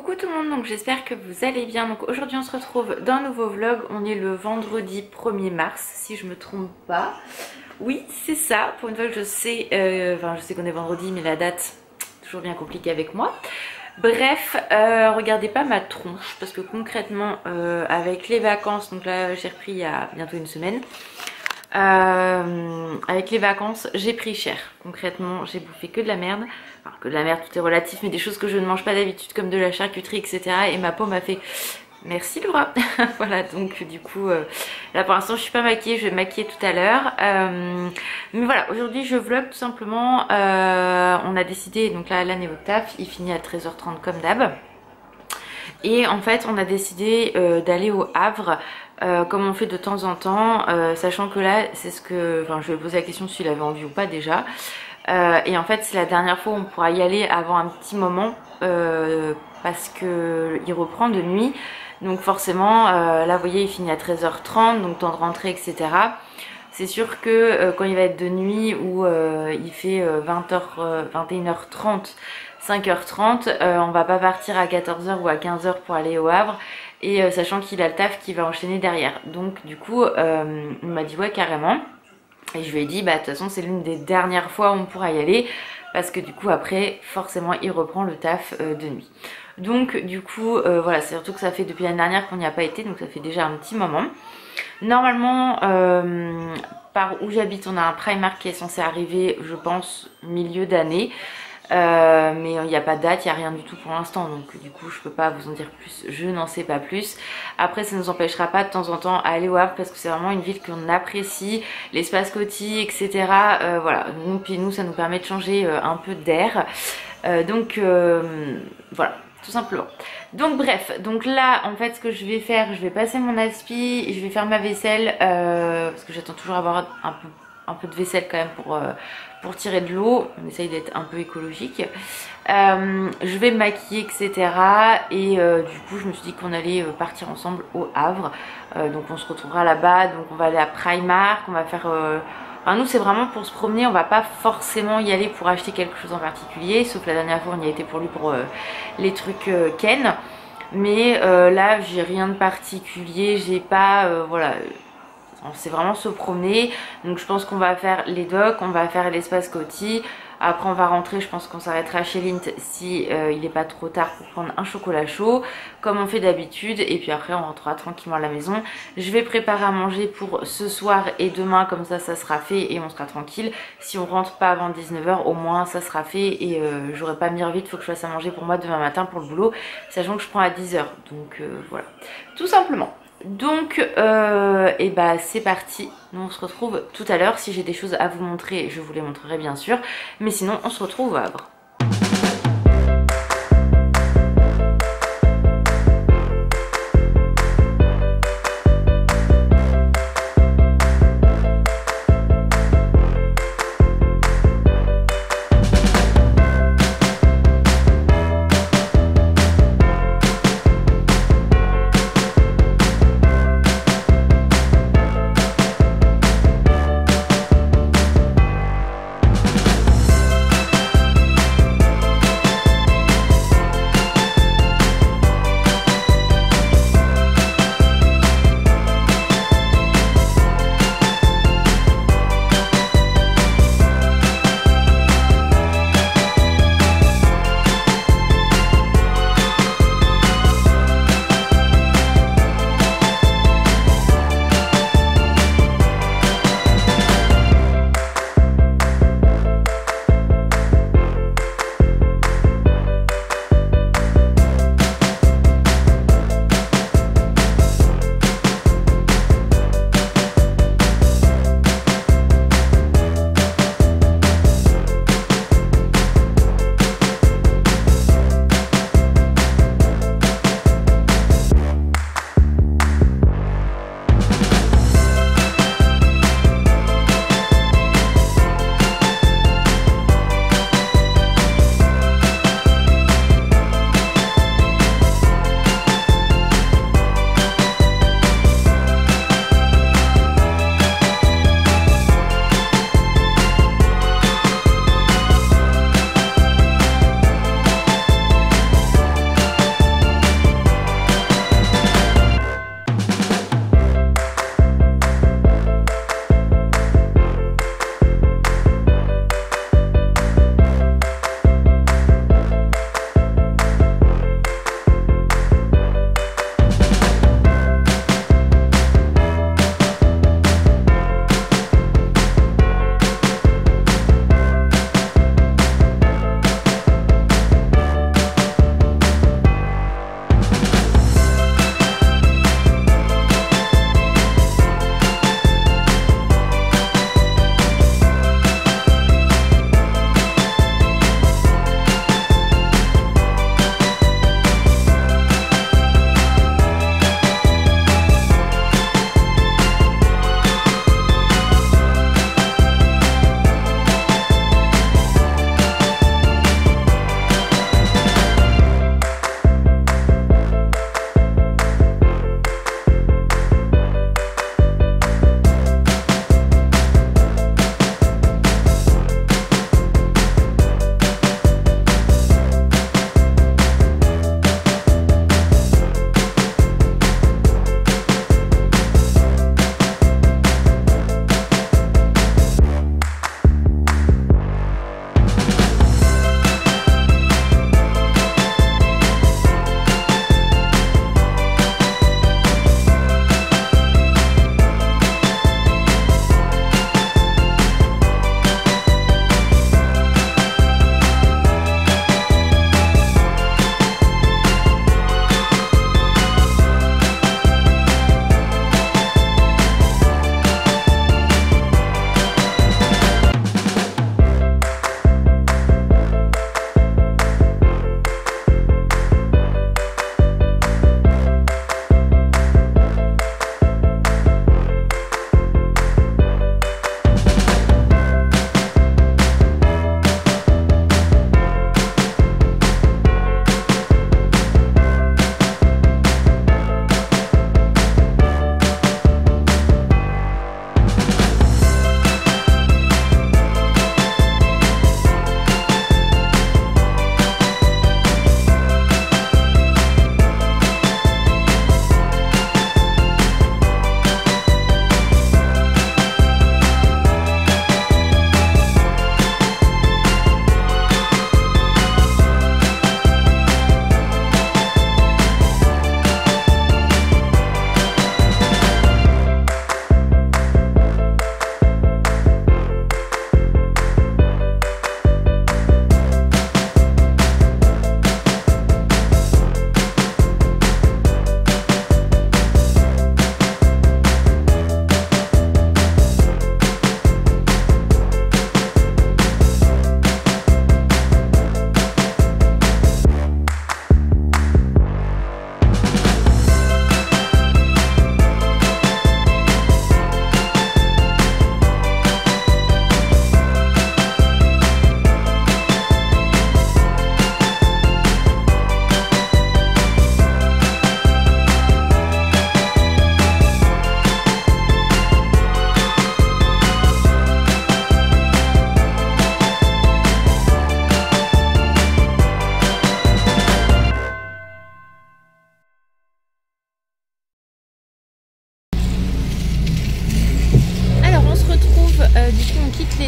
Coucou tout le monde, donc j'espère que vous allez bien. Donc aujourd'hui on se retrouve dans un nouveau vlog. On est le vendredi 1er mars si je me trompe pas. Oui c'est ça, pour une fois que je sais, je sais qu'on est vendredi mais la date toujours bien compliquée avec moi. Bref, regardez pas ma tronche parce que concrètement avec les vacances, donc là j'ai repris il y a bientôt une semaine. Avec les vacances j'ai pris cher. Concrètement j'ai bouffé que de la merde. Enfin, que de la merde, tout est relatif, mais des choses que je ne mange pas d'habitude comme de la charcuterie etc. Et ma peau m'a fait merci Laura. Voilà, donc du coup là pour l'instant je suis pas maquillée, je vais me maquiller tout à l'heure. Mais voilà, aujourd'hui je vlog tout simplement. On a décidé, donc là Alan est au taf, il finit à 13h30 comme d'hab. Et en fait on a décidé d'aller au Havre comme on fait de temps en temps, sachant que là c'est ce que, enfin je vais poser la question s'il avait envie ou pas déjà. Et en fait c'est la dernière fois où on pourra y aller avant un petit moment parce que il reprend de nuit. Donc forcément là vous voyez il finit à 13h30 donc temps de rentrer etc. C'est sûr que quand il va être de nuit ou il fait 21h30 5h30 on va pas partir à 14h ou à 15h pour aller au Havre et sachant qu'il a le taf qui va enchaîner derrière. Donc du coup il m'a dit ouais carrément. Et je lui ai dit bah de toute façon c'est l'une des dernières fois où on pourra y aller parce que du coup après forcément il reprend le taf de nuit. Donc du coup voilà, c'est surtout que ça fait depuis l'année dernière qu'on n'y a pas été, donc ça fait déjà un petit moment. Normalement par où j'habite on a un Primark qui est censé arriver je pense milieu d'année. Mais il n'y a pas de date, il n'y a rien du tout pour l'instant, donc du coup je peux pas vous en dire plus, je n'en sais pas plus. Après ça ne nous empêchera pas de temps en temps à aller au Havre parce que c'est vraiment une ville qu'on apprécie, l'espace Coty etc. Voilà, donc puis nous ça nous permet de changer un peu d'air, donc voilà tout simplement. Donc bref, donc là en fait ce que je vais faire, je vais passer mon aspi, je vais faire ma vaisselle parce que j'attends toujours à avoir un peu de vaisselle quand même pour tirer de l'eau. On essaye d'être un peu écologique. Je vais me maquiller etc. Et du coup je me suis dit qu'on allait partir ensemble au Havre. Donc on se retrouvera là-bas. Donc on va aller à Primark, on va faire... Enfin, nous c'est vraiment pour se promener, on va pas forcément y aller pour acheter quelque chose en particulier. Sauf la dernière fois on y a été pour lui pour les trucs Ken. Mais là j'ai rien de particulier, j'ai pas... voilà... C'est vraiment se promener, donc je pense qu'on va faire les docks, on va faire l'espace Coty. Après on va rentrer, je pense qu'on s'arrêtera chez Lint si il n'est pas trop tard pour prendre un chocolat chaud comme on fait d'habitude, et puis après on rentrera tranquillement à la maison. Je vais préparer à manger pour ce soir et demain, comme ça sera fait et on sera tranquille. Si on rentre pas avant 19h au moins ça sera fait et j'aurai pas à me dire vite faut que je fasse à manger pour moi demain matin pour le boulot, sachant que je prends à 10h, donc voilà tout simplement. Donc et bah c'est parti, nous on se retrouve tout à l'heure. Si j'ai des choses à vous montrer je vous les montrerai bien sûr, mais sinon on se retrouve au Havre.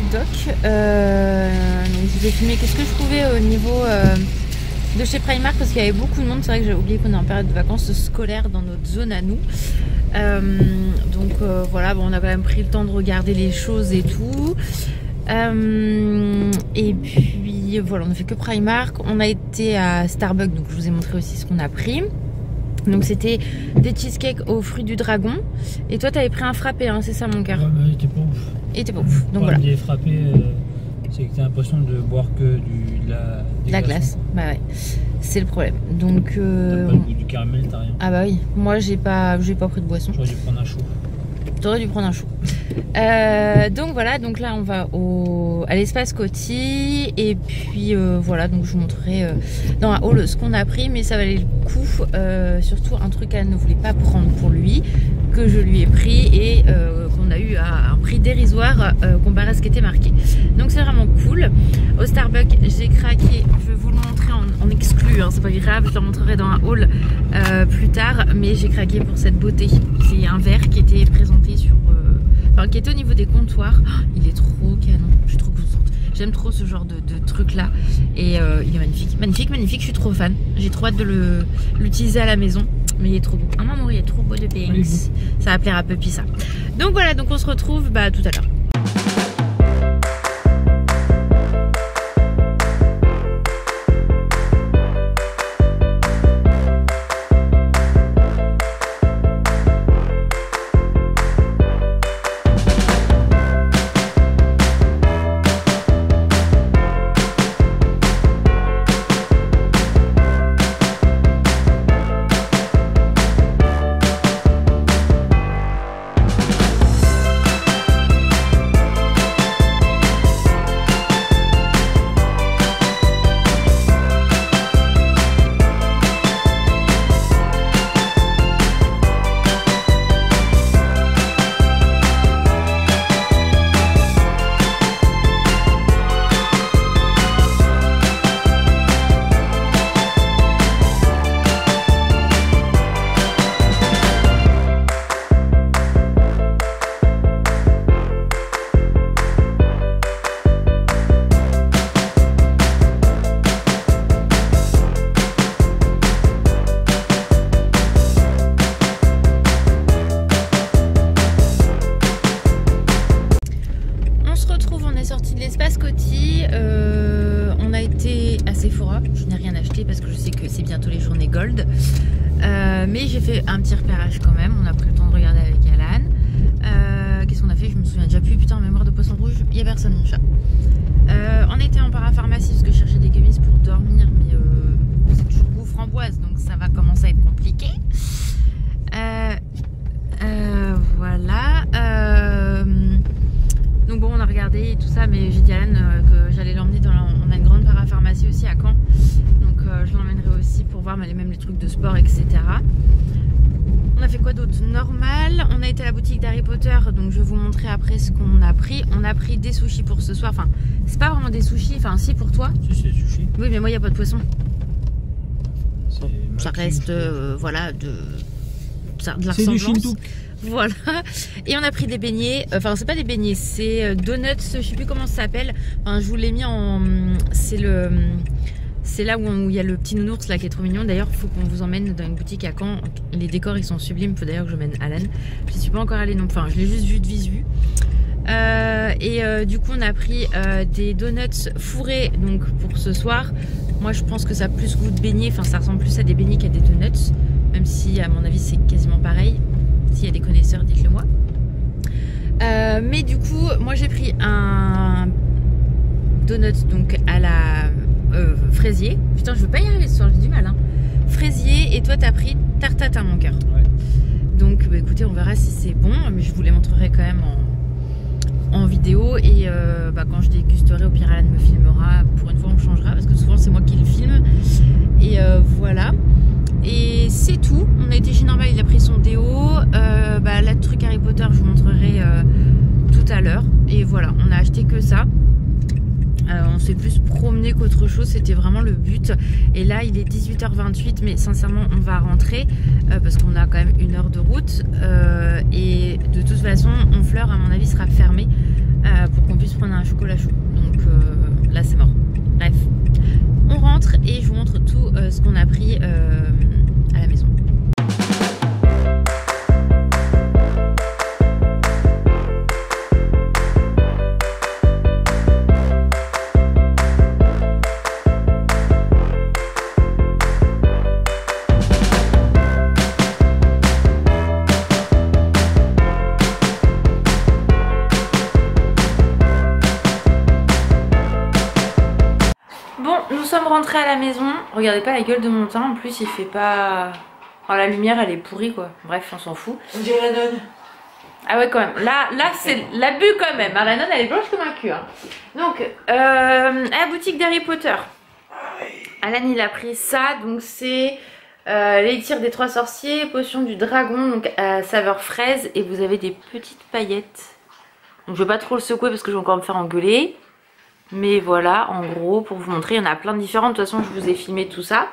TikTok. Donc je vous ai filmé qu'est-ce que je trouvais au niveau de chez Primark parce qu'il y avait beaucoup de monde. C'est vrai que j'ai oublié qu'on est en période de vacances scolaires dans notre zone à nous. Voilà, bon, on a quand même pris le temps de regarder les choses et tout. Et puis voilà, on a fait que Primark. On a été à Starbucks, donc je vous ai montré aussi ce qu'on a pris. Donc c'était des cheesecakes aux fruits du dragon. Et toi t'avais pris un frappé, hein, c'est ça mon cœur? Ouais, mais il était pas ouf. Il était pas ouf. Donc voilà. Des frappés, c'est que t'as l'impression de boire que de la glace. Bah ouais, c'est le problème. Donc t'as pas le goût du caramel, t'as rien. Ah bah oui, moi j'ai pas pris de boisson. J'aurais dû prendre un chaud. T'aurais dû prendre un chaud. Donc voilà, donc là on va à l'espace Coty et puis voilà, donc je vous montrerai dans la hall ce qu'on a pris, mais ça valait le coup, surtout un truc qu'elle ne voulait pas prendre pour lui, que je lui ai pris et qu'on a eu à un prix dérisoire comparé à ce qui était marqué. Donc c'est vraiment cool. Au Starbucks j'ai craqué, je vais vous le montrer en exclu, hein, c'est pas grave, je le montrerai dans un hall plus tard, mais j'ai craqué pour cette beauté. C'est un verre qui était présenté sur qui était au niveau des comptoirs. Oh, il est trop canon, je suis trop contente. J'aime trop ce genre de truc là et il est magnifique, magnifique, magnifique. Je suis trop fan, j'ai trop hâte de l'utiliser à la maison, mais il est trop beau. Ah maman, il est trop beau de Pinks. Ça va plaire à Puppy ça. Donc voilà, donc on se retrouve tout à l'heure. Parce que je sais que c'est bientôt les journées gold, mais j'ai fait un petit repérage quand même. On a pris le temps de regarder avec Alan. Qu'est-ce qu'on a fait? Je me souviens déjà plus. Putain, mémoire de poisson rouge, il n'y a personne mon chat. On était en parapharmacie parce que je cherchais des gummies pour dormir, mais c'est toujours goût framboise, donc ça va commencer à être compliqué. Voilà. Donc bon, on a regardé et tout ça, mais j'ai dit à Alan que j'allais l'emmener on a une grande parapharmacie aussi à Caen. Je l'emmènerai aussi pour voir même les trucs de sport, etc. On a fait quoi d'autre? Normal. On a été à la boutique d'Harry Potter, donc je vais vous montrer après ce qu'on a pris. On a pris des sushis pour ce soir. Enfin, c'est pas vraiment des sushis. Enfin, si pour toi. Si, c'est des sushis. Oui, mais moi, il n'y a pas de poisson. Ça reste, voilà, de la ressemblance. Du Shintouk. Voilà. Et on a pris des beignets. Enfin, c'est pas des beignets, c'est donuts. Je sais plus comment ça s'appelle. Enfin, je vous l'ai mis en. C'est là où il y a le petit nounours là qui est trop mignon. D'ailleurs, il faut qu'on vous emmène dans une boutique à Caen. Les décors ils sont sublimes. Il faut d'ailleurs que je mène Alan. Je ne suis pas encore allée non plus. Enfin, je l'ai juste vu de visu. Du coup, on a pris des donuts fourrés donc pour ce soir. Moi, je pense que ça a plus goût de beignet. Enfin, ça ressemble plus à des beignets qu'à des donuts. Même si, à mon avis, c'est quasiment pareil. S'il y a des connaisseurs, dites-le moi. Mais du coup, moi j'ai pris un donut donc à la fraisier. Putain, je veux pas y arriver ce soir, j'ai du mal. Hein. Fraisier, et toi t'as pris tarte tatin, mon cœur. Ouais. Donc, bah, écoutez, on verra si c'est bon, mais je vous les montrerai quand même en vidéo. Et quand je dégusterai, au pire, Alan me filmera. Pour une fois, on changera parce que souvent c'est moi qui le filme. Et voilà. Et c'est tout. On a été chez Normal, il a pris son déo. Là, le truc Harry Potter, je vous montrerai tout à l'heure. Et voilà, on a acheté que ça. On s'est plus promené qu'autre chose, c'était vraiment le but. Et là, il est 18h28, mais sincèrement, on va rentrer parce qu'on a quand même 1 heure de route. Et de toute façon, Honfleur, à mon avis, sera fermé pour qu'on puisse prendre un chocolat chaud. Donc là c'est mort. Bref, on rentre et je vous montre tout ce qu'on a pris à la maison. Nous sommes rentrés à la maison. Regardez pas la gueule de mon teint. En plus, il fait pas. Oh, la lumière, elle est pourrie quoi. Bref, on s'en fout. On dirait la nonne. Ah ouais, quand même. Là c'est l'abus quand même. La nonne, elle est blanche comme un cul. Hein. Donc, à la boutique d'Harry Potter. Alan, il a pris ça. Donc, c'est l'élixir des 3 sorciers, potion du dragon, donc saveur fraise. Et vous avez des petites paillettes. Donc, je vais pas trop le secouer parce que je vais encore me faire engueuler. Mais voilà, en gros, pour vous montrer, il y en a plein de différents. De toute façon, je vous ai filmé tout ça.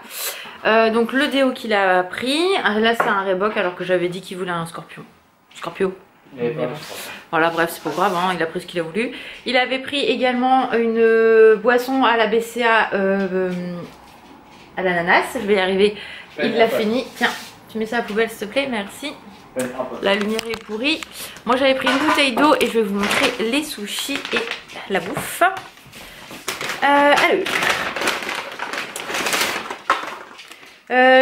Donc le déo qu'il a pris. Là, c'est un Reebok alors que j'avais dit qu'il voulait un Scorpio. Mais bon. Voilà, bref, c'est pas grave, hein, il a pris ce qu'il a voulu. Il avait pris également une boisson à la BCA à l'ananas. Je vais y arriver. Il l'a fini. Tiens, tu mets ça à la poubelle s'il te plaît, merci. La lumière est pourrie. Moi, j'avais pris une bouteille d'eau et je vais vous montrer les sushis et la bouffe. Alors,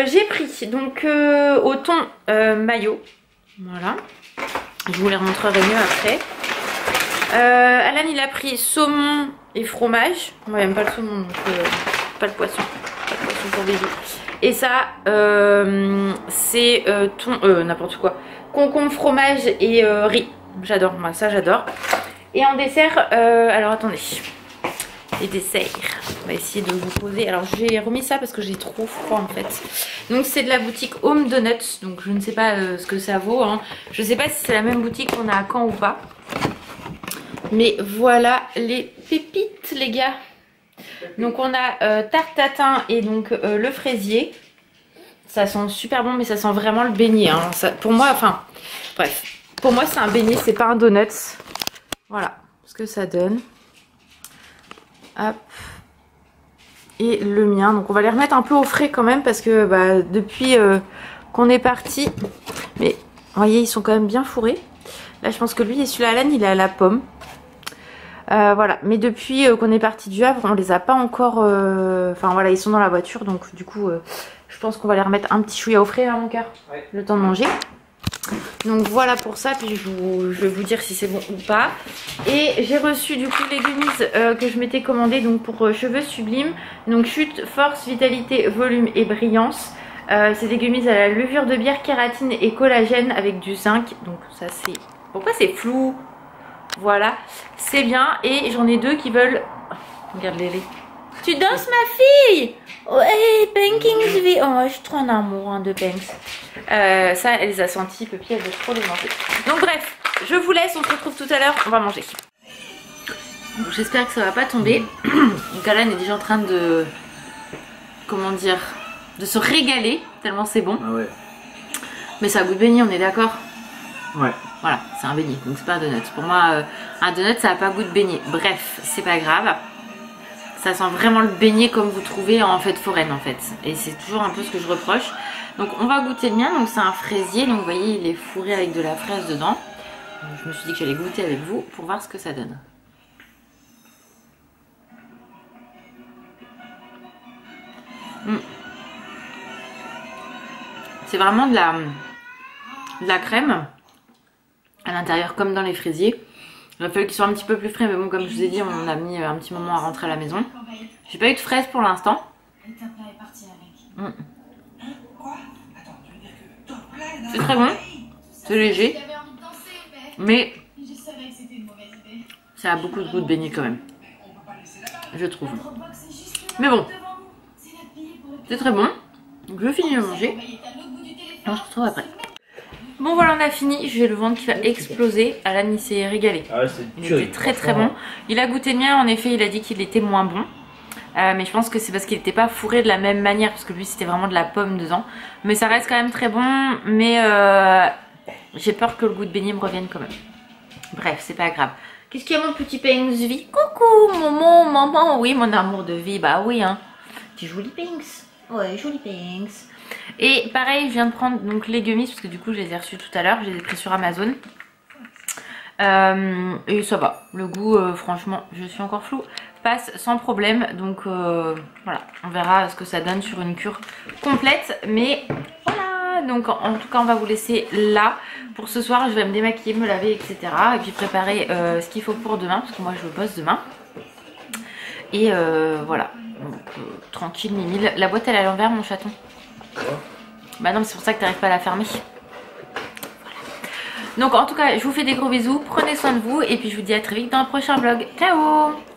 j'ai pris donc au thon maillot, voilà, je vous les remontrerai mieux après. Alan il a pris saumon et fromage, moi j'aime pas le saumon donc pas le poisson pour bébé. Et ça c'est thon, n'importe quoi, concombre, fromage et riz, j'adore, moi ça j'adore. Et en dessert, alors attendez, les desserts, on va essayer de vous poser. Alors j'ai remis ça parce que j'ai trop froid en fait. Donc c'est de la boutique Home Donuts, donc je ne sais pas ce que ça vaut, hein. Je ne sais pas si c'est la même boutique qu'on a à Caen ou pas. Mais voilà les pépites les gars. Donc on a tarte tatin et donc le fraisier. Ça sent super bon mais ça sent vraiment le beignet, hein. Ça, pour moi, enfin bref, pour moi c'est un beignet, c'est pas un donut. Voilà ce que ça donne. Hop. Et le mien. Donc on va les remettre un peu au frais quand même parce que bah, depuis qu'on est parti. Mais vous voyez ils sont quand même bien fourrés. Là je pense que lui et celui-là Alan il est à la pomme. Voilà. Mais depuis qu'on est parti du Havre on les a pas encore. Enfin voilà ils sont dans la voiture donc du coup je pense qu'on va les remettre un petit chouïa au frais hein, mon cœur. Ouais. Le temps de manger. Donc voilà pour ça, puis je vais vous dire si c'est bon ou pas. Et j'ai reçu du coup les gummies que je m'étais commandé donc pour cheveux sublimes. Donc chute, force, vitalité, volume et brillance. C'est des gummies à la levure de bière, kératine et collagène avec du zinc. Donc ça c'est... Pourquoi c'est flou? Voilà, c'est bien. Et j'en ai 2 qui veulent... Regarde-les. Tu danses ma fille? Ouais, Pankings V. Oh, je suis trop en amour hein, de Panks. Ça, elle les a sentis, Pepi, elle veut trop les manger. Donc bref, je vous laisse, on se retrouve tout à l'heure, on va manger. J'espère que ça va pas tomber. Donc Alan est déjà en train de... Comment dire? De se régaler, tellement c'est bon. Ah ouais. Mais ça a goût de beignet, on est d'accord? Ouais. Voilà, c'est un beignet, donc c'est pas un donut. Pour moi, un donut, ça n'a pas goût de beignet. Bref, c'est pas grave. Ça sent vraiment le beignet comme vous trouvez en fête foraine en fait. Et c'est toujours un peu ce que je reproche. Donc on va goûter le mien. Donc c'est un fraisier. Donc vous voyez il est fourré avec de la fraise dedans. Donc, je me suis dit que j'allais goûter avec vous pour voir ce que ça donne. C'est vraiment de la crème à l'intérieur comme dans les fraisiers. Il a fallu qu'ils soient un petit peu plus frais, mais bon, comme je vous ai dit, on a mis un petit moment à rentrer à la maison. J'ai pas eu de fraises pour l'instant. C'est très bon, c'est léger, mais ça a beaucoup de goût de beignet quand même, je trouve. Mais bon, c'est très bon. Donc je finis de manger. On se retrouve après. Bon voilà on a fini, j'ai le ventre qui va exploser. Alan il s'est régalé, ah ouais, il était très bon. Il a goûté le mien, en effet il a dit qu'il était moins bon. Mais je pense que c'est parce qu'il n'était pas fourré de la même manière, parce que lui c'était vraiment de la pomme dedans. Mais ça reste quand même très bon, mais j'ai peur que le goût de beignet me revienne quand même. Bref c'est pas grave. Qu'est-ce qu'il y a mon petit Pinks vie? Coucou maman, maman, oui mon amour de vie, bah oui hein. Petit joli Pinks. Ouais, joli Pinks. Et pareil, je viens de prendre donc les gummies parce que du coup je les ai reçus tout à l'heure, je les ai pris sur Amazon. Et ça va, le goût franchement, je suis encore floue, passe sans problème. Donc voilà, on verra ce que ça donne sur une cure complète. Mais voilà, donc en tout cas on va vous laisser là. Pour ce soir je vais me démaquiller, me laver etc. Et puis préparer ce qu'il faut pour demain, parce que moi je bosse demain. Et voilà, donc tranquille Mimile. La boîte elle est à l'envers mon chaton. Bah non, c'est pour ça que t'arrives pas à la fermer. Donc en tout cas je vous fais des gros bisous, prenez soin de vous et puis je vous dis à très vite dans le prochain vlog. Ciao.